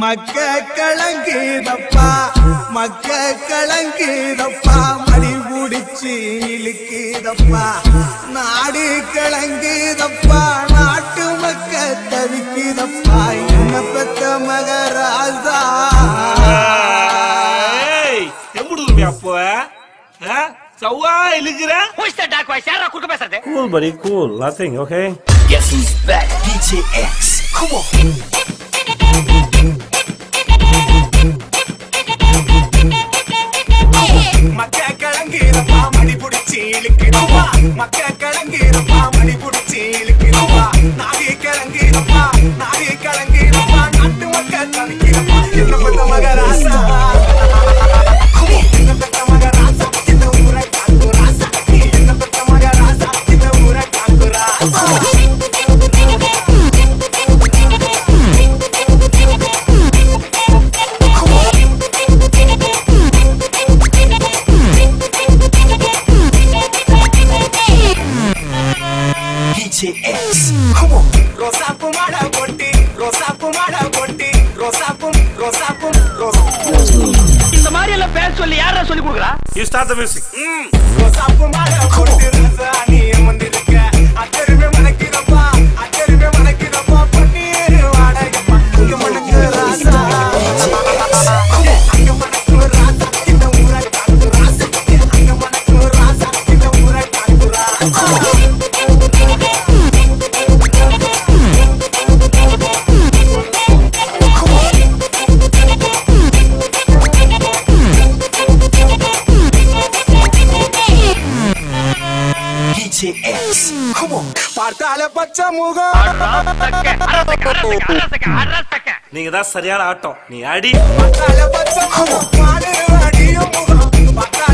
மக்க கலங்குதப்பா மக்க கலங்குதப்பா மடி முடிச்சு இழுக்குதப்பா நாடு கலங்குதப்பா நாட்டு மக்க தவிக்குதப்பா என்ன பெத்த மகராசா எப்படி அப்போ சவ்வா இழுக்கிற Cool buddy, cool. Nothing, okay? Guess who's back? DJ X. Come on. மக்க கலங்குதப்பா மடி புடிச்சு இழுக்குதப்பா மக்க கலங்குதப்பா மடி புடிச்சு இழுக்குதப்பா நாடு கலங்குதப்பா நாட்டு மக்க தவிக்குதப்பா என்ன பெத்த மகராசா X. Come on. Rosapu mada kotti இந்த மாதிரி எல்லாம் பேர் சொல்லி யாரா சொல்லி கொடுக்குறா? You start the music. Rosapu mada kotti Rasani வந்திருக்க அத்தருவே மனக்கிரப்பா பன்னீர் வாடகப்பா இங்க மனக்கு ராசா அங்க மனக்கு ராசா இந்த ஊரை காத்து ராசா அங்க மனக்கு ராசா இந்த ஊரை காத்து ராசா X. Come on. பார்த்தால பச்சை முகம் நீங்க தான் சரியான ஆட்டம் நீ அடி பார்த்தால பச்சை முகம் அடியும் முகம் பார்த்தால